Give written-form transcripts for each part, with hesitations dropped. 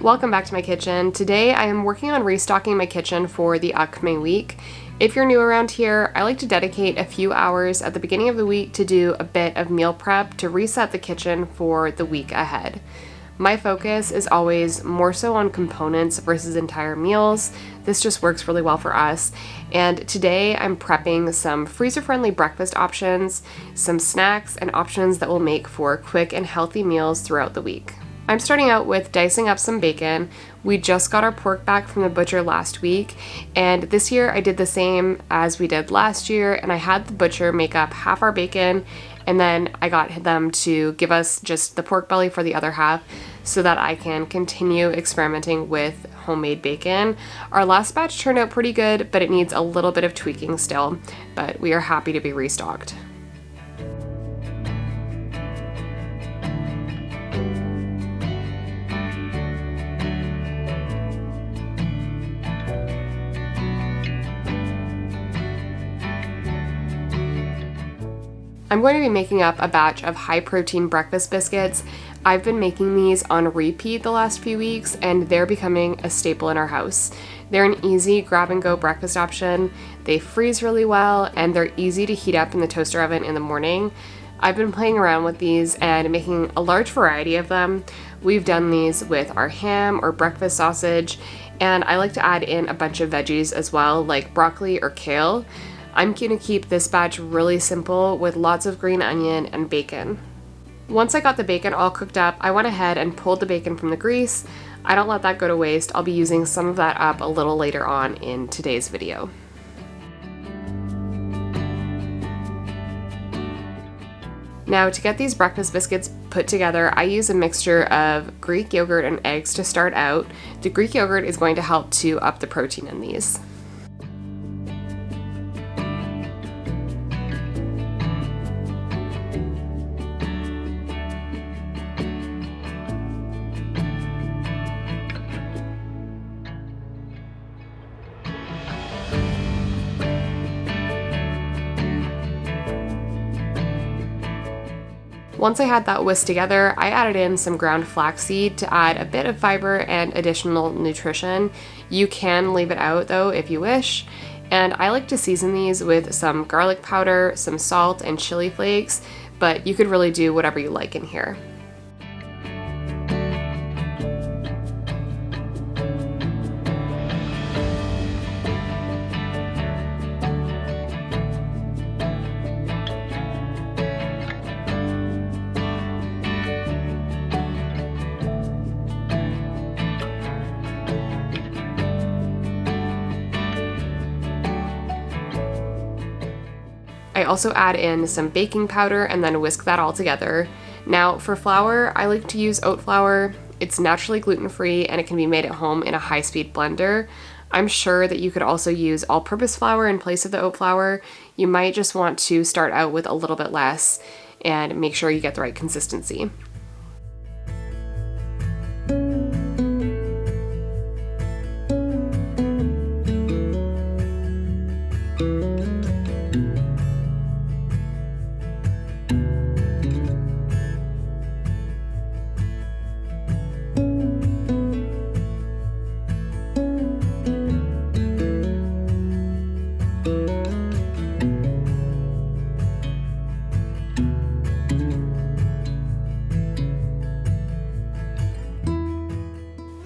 Welcome back to my kitchen. Today I am working on restocking my kitchen for the upcoming week. If you're new around here, I like to dedicate a few hours at the beginning of the week to do a bit of meal prep to reset the kitchen for the week ahead. My focus is always more so on components versus entire meals. This just works really well for us. And today I'm prepping some freezer-friendly breakfast options, some snacks, and options that will make for quick and healthy meals throughout the week. I'm starting out with dicing up some bacon. We just got our pork back from the butcher last week, and this year I did the same as we did last year, and I had the butcher make up half our bacon, and then I got them to give us just the pork belly for the other half so that I can continue experimenting with homemade bacon. Our last batch turned out pretty good, but it needs a little bit of tweaking still, but we are happy to be restocked. I'm going to be making up a batch of high-protein breakfast biscuits. I've been making these on repeat the last few weeks, and they're becoming a staple in our house. They're an easy grab-and-go breakfast option. They freeze really well, and they're easy to heat up in the toaster oven in the morning. I've been playing around with these and making a large variety of them. We've done these with our ham or breakfast sausage, and I like to add in a bunch of veggies as well, like broccoli or kale. I'm going to keep this batch really simple with lots of green onion and bacon. Once I got the bacon all cooked up, I went ahead and pulled the bacon from the grease. I don't let that go to waste. I'll be using some of that up a little later on in today's video. Now, to get these breakfast biscuits put together, I use a mixture of Greek yogurt and eggs to start out. The Greek yogurt is going to help to up the protein in these. Once I had that whisked together, I added in some ground flaxseed to add a bit of fiber and additional nutrition. You can leave it out though if you wish. And I like to season these with some garlic powder, some salt, and chili flakes, but you could really do whatever you like in here. I also add in some baking powder and then whisk that all together. Now for flour, I like to use oat flour. It's naturally gluten-free and it can be made at home in a high-speed blender. I'm sure that you could also use all-purpose flour in place of the oat flour. You might just want to start out with a little bit less and make sure you get the right consistency.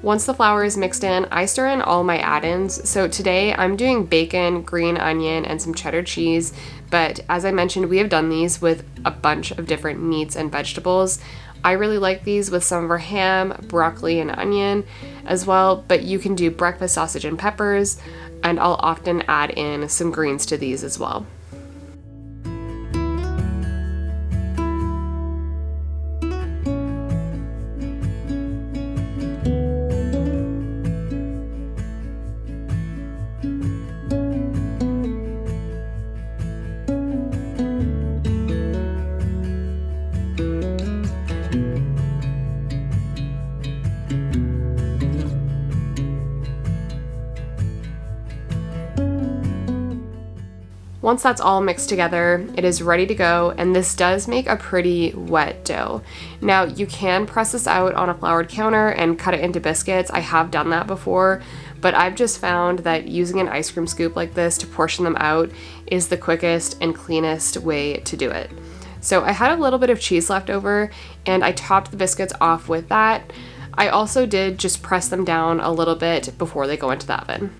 Once the flour is mixed in, I stir in all my add-ins. So today I'm doing bacon, green onion, and some cheddar cheese, but as I mentioned, we have done these with a bunch of different meats and vegetables. I really like these with some of our ham, broccoli, and onion as well, but you can do breakfast sausage and peppers, and I'll often add in some greens to these as well. Once that's all mixed together, it is ready to go, and this does make a pretty wet dough. Now, you can press this out on a floured counter and cut it into biscuits. I have done that before, but I've just found that using an ice cream scoop like this to portion them out is the quickest and cleanest way to do it. So I had a little bit of cheese left over, and I topped the biscuits off with that. I also did just press them down a little bit before they go into the oven.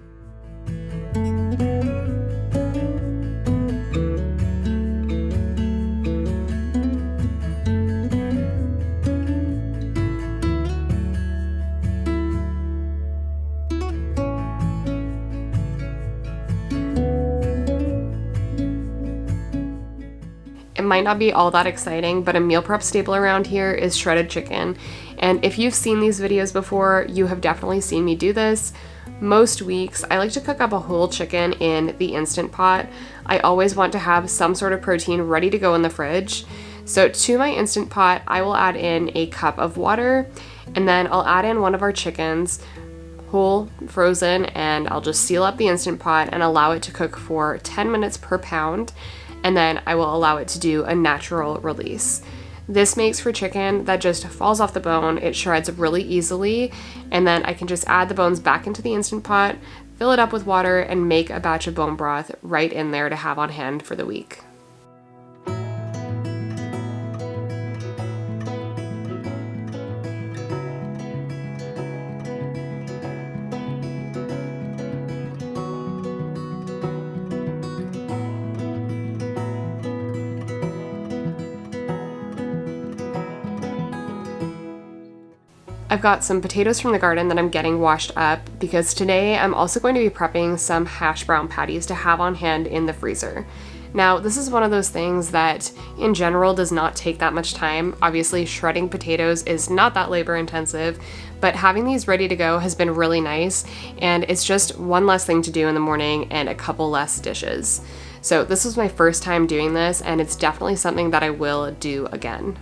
It might not be all that exciting, but a meal prep staple around here is shredded chicken. And if you've seen these videos before, you have definitely seen me do this. Most weeks, I like to cook up a whole chicken in the Instant Pot. I always want to have some sort of protein ready to go in the fridge. So to my Instant Pot, I will add in a cup of water, and then I'll add in one of our chickens, whole, frozen, and I'll just seal up the Instant Pot and allow it to cook for 10 minutes per pound. And then I will allow it to do a natural release. This makes for chicken that just falls off the bone, it shreds really easily, and then I can just add the bones back into the Instant Pot, fill it up with water, and make a batch of bone broth right in there to have on hand for the week. I've got some potatoes from the garden that I'm getting washed up because today I'm also going to be prepping some hash brown patties to have on hand in the freezer. Now, this is one of those things that in general does not take that much time. Obviously, shredding potatoes is not that labor intensive, but having these ready to go has been really nice, and it's just one less thing to do in the morning and a couple less dishes. So this was my first time doing this, and it's definitely something that I will do again.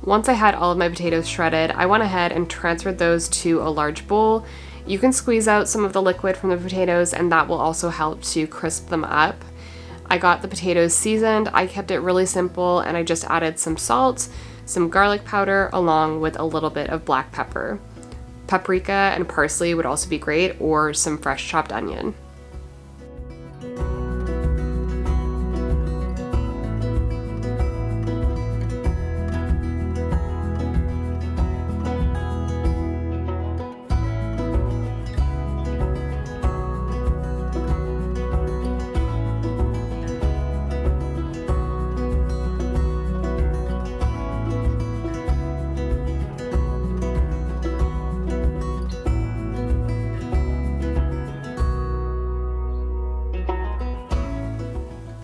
Once I had all of my potatoes shredded, I went ahead and transferred those to a large bowl. You can squeeze out some of the liquid from the potatoes, and that will also help to crisp them up. I got the potatoes seasoned. I kept it really simple, and I just added some salt, some garlic powder, along with a little bit of black pepper. Paprika and parsley would also be great, or some fresh chopped onion.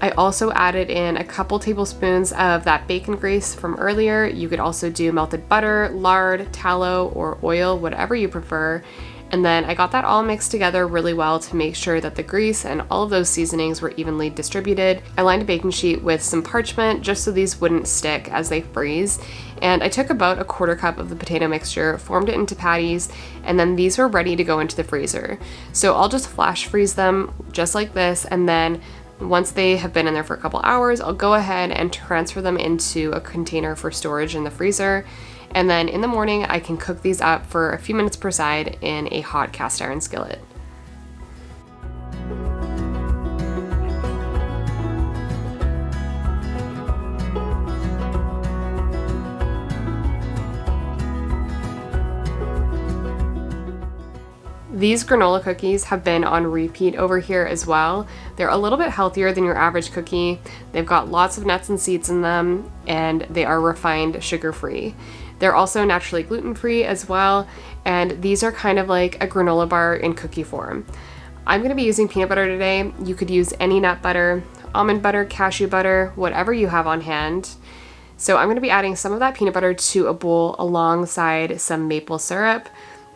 I also added in a couple tablespoons of that bacon grease from earlier. You could also do melted butter, lard, tallow, or oil, whatever you prefer. And then I got that all mixed together really well to make sure that the grease and all of those seasonings were evenly distributed. I lined a baking sheet with some parchment just so these wouldn't stick as they freeze. And I took about a quarter cup of the potato mixture, formed it into patties, and then these were ready to go into the freezer. So I'll just flash freeze them just like this, and then once they have been in there for a couple hours, I'll go ahead and transfer them into a container for storage in the freezer. And then in the morning, I can cook these up for a few minutes per side in a hot cast iron skillet. These granola cookies have been on repeat over here as well. They're a little bit healthier than your average cookie. They've got lots of nuts and seeds in them, and they are refined sugar-free. They're also naturally gluten-free as well, and these are kind of like a granola bar in cookie form. I'm going to be using peanut butter today. You could use any nut butter, almond butter, cashew butter, whatever you have on hand. So I'm going to be adding some of that peanut butter to a bowl alongside some maple syrup.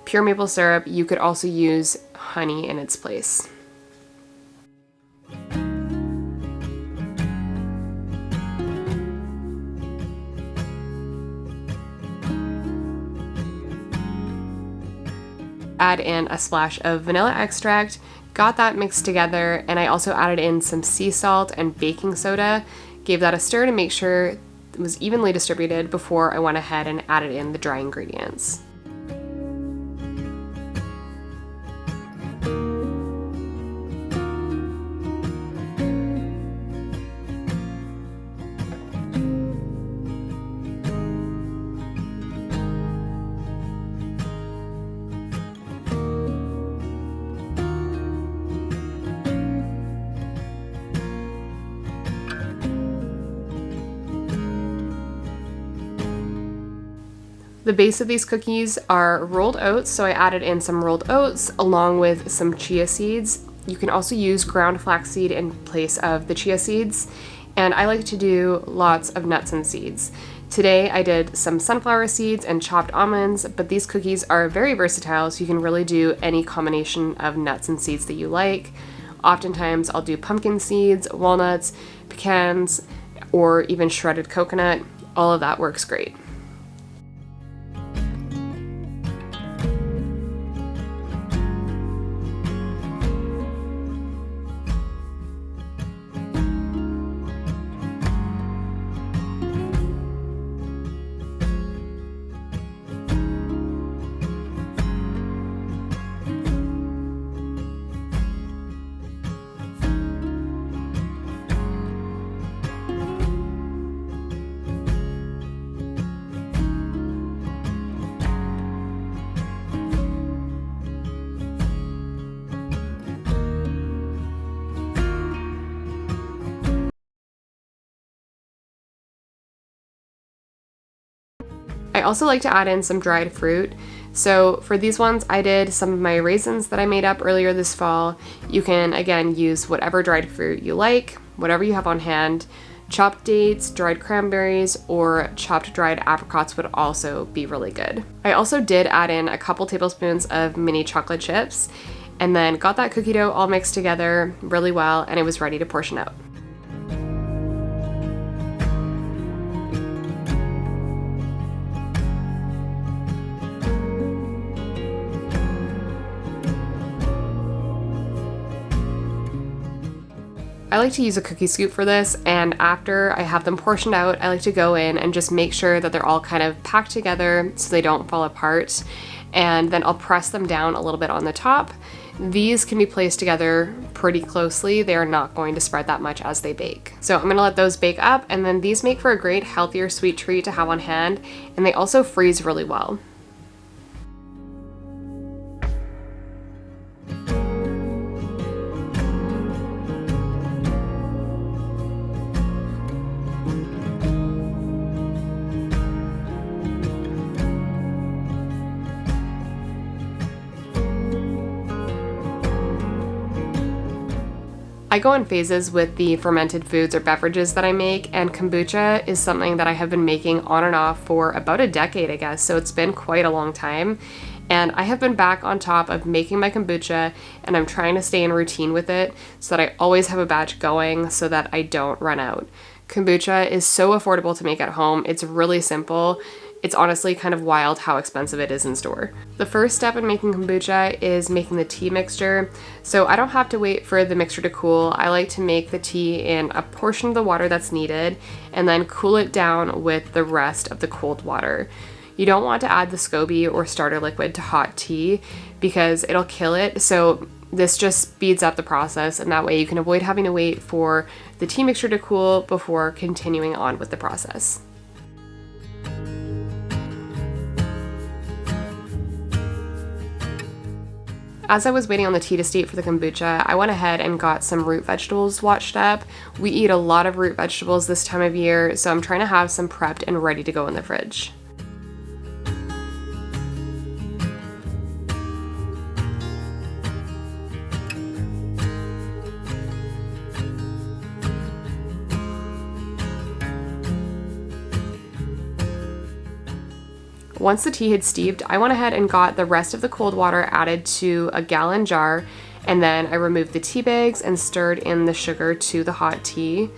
Pure maple syrup. You could also use honey in its place. add in a splash of vanilla extract, got that mixed together, and I also added in some sea salt and baking soda, gave that a stir to make sure it was evenly distributed before I went ahead and added in the dry ingredients. The base of these cookies are rolled oats, so I added in some rolled oats along with some chia seeds. You can also use ground flaxseed in place of the chia seeds, and I like to do lots of nuts and seeds. Today I did some sunflower seeds and chopped almonds, but these cookies are very versatile, so you can really do any combination of nuts and seeds that you like. Oftentimes I'll do pumpkin seeds, walnuts, pecans, or even shredded coconut. All of that works great. I also like to add in some dried fruit. So for these ones, I did some of my raisins that I made up earlier this fall. You can, again, use whatever dried fruit you like, whatever you have on hand. Chopped dates, dried cranberries, or chopped dried apricots would also be really good. I also did add in a couple tablespoons of mini chocolate chips, and then got that cookie dough all mixed together really well, and it was ready to portion out. I like to use a cookie scoop for this, and after I have them portioned out, I like to go in and just make sure that they're all kind of packed together so they don't fall apart, and then I'll press them down a little bit on the top. These can be placed together pretty closely. They are not going to spread that much as they bake. So I'm gonna let those bake up, and then these make for a great healthier sweet treat to have on hand, and they also freeze really well. I go in phases with the fermented foods or beverages that I make, and kombucha is something that I have been making on and off for about a decade, I guess, so it's been quite a long time. And I have been back on top of making my kombucha, and I'm trying to stay in routine with it so that I always have a batch going so that I don't run out. Kombucha is so affordable to make at home. It's really simple. It's honestly kind of wild how expensive it is in store. The first step in making kombucha is making the tea mixture. So I don't have to wait for the mixture to cool. I like to make the tea in a portion of the water that's needed and then cool it down with the rest of the cold water. You don't want to add the SCOBY or starter liquid to hot tea because it'll kill it. So this just speeds up the process, and that way you can avoid having to wait for the tea mixture to cool before continuing on with the process. As I was waiting on the tea to steep for the kombucha, I went ahead and got some root vegetables washed up. We eat a lot of root vegetables this time of year, so I'm trying to have some prepped and ready to go in the fridge. Once the tea had steeped, I went ahead and got the rest of the cold water added to a gallon jar, and then I removed the tea bags and stirred in the sugar to the hot tea.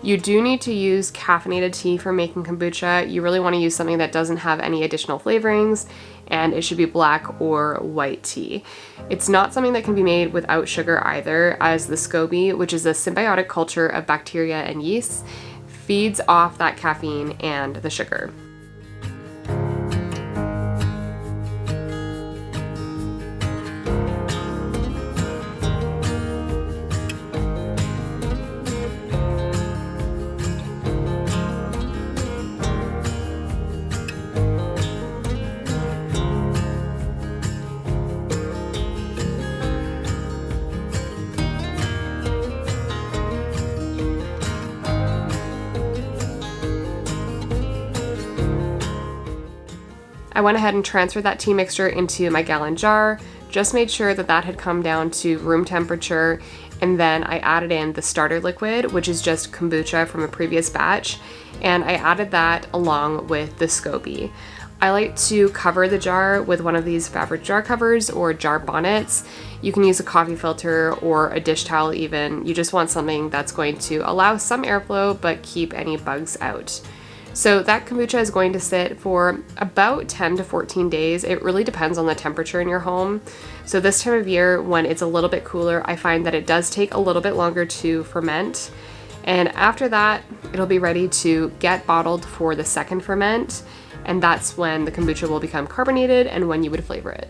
You do need to use caffeinated tea for making kombucha. You really want to use something that doesn't have any additional flavorings, and it should be black or white tea. It's not something that can be made without sugar either, as the SCOBY, which is a symbiotic culture of bacteria and yeast, feeds off that caffeine and the sugar. I went ahead and transferred that tea mixture into my gallon jar, just made sure that that had come down to room temperature, and then I added in the starter liquid, which is just kombucha from a previous batch, and I added that along with the SCOBY. I like to cover the jar with one of these fabric jar covers or jar bonnets. You can use a coffee filter or a dish towel even. You just want something that's going to allow some airflow but keep any bugs out. So that kombucha is going to sit for about 10 to 14 days. It really depends on the temperature in your home. So this time of year, when it's a little bit cooler, I find that it does take a little bit longer to ferment. And after that, it'll be ready to get bottled for the second ferment. And that's when the kombucha will become carbonated and when you would flavor it.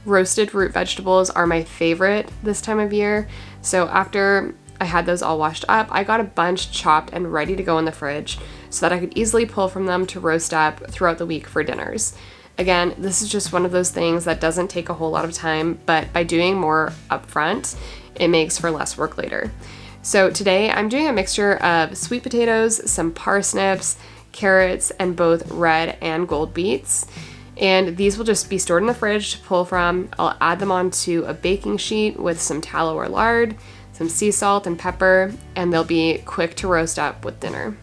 Roasted root vegetables are my favorite this time of year. So after I had those all washed up, I got a bunch chopped and ready to go in the fridge so that I could easily pull from them to roast up throughout the week for dinners. Again, this is just one of those things that doesn't take a whole lot of time, but by doing more upfront, it makes for less work later. So today I'm doing a mixture of sweet potatoes, some parsnips, carrots, and both red and gold beets. And these will just be stored in the fridge to pull from. I'll add them onto a baking sheet with some tallow or lard, some sea salt and pepper, and they'll be quick to roast up with dinner.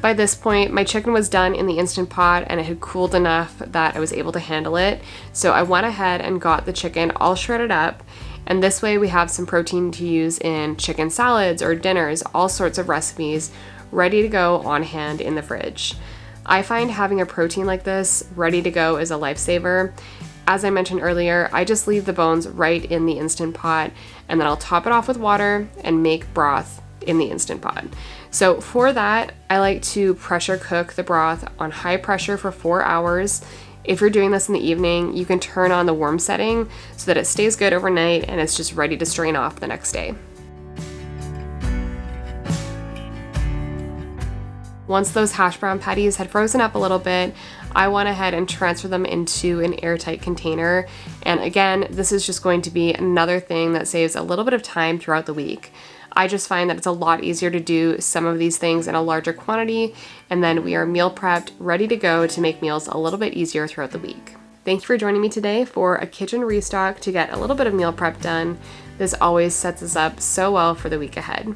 By this point, my chicken was done in the Instant Pot and it had cooled enough that I was able to handle it. So I went ahead and got the chicken all shredded up, and this way we have some protein to use in chicken salads or dinners, all sorts of recipes ready to go on hand in the fridge. I find having a protein like this ready to go is a lifesaver. As I mentioned earlier, I just leave the bones right in the Instant Pot, and then I'll top it off with water and make broth in the Instant Pot. So for that, I like to pressure cook the broth on high pressure for 4 hours. If you're doing this in the evening, you can turn on the warm setting so that it stays good overnight and it's just ready to strain off the next day. Once those hash brown patties had frozen up a little bit, I went ahead and transferred them into an airtight container. And again, this is just going to be another thing that saves a little bit of time throughout the week. I just find that it's a lot easier to do some of these things in a larger quantity, and then we are meal prepped, ready to go to make meals a little bit easier throughout the week. Thank you for joining me today for a kitchen restock to get a little bit of meal prep done. This always sets us up so well for the week ahead.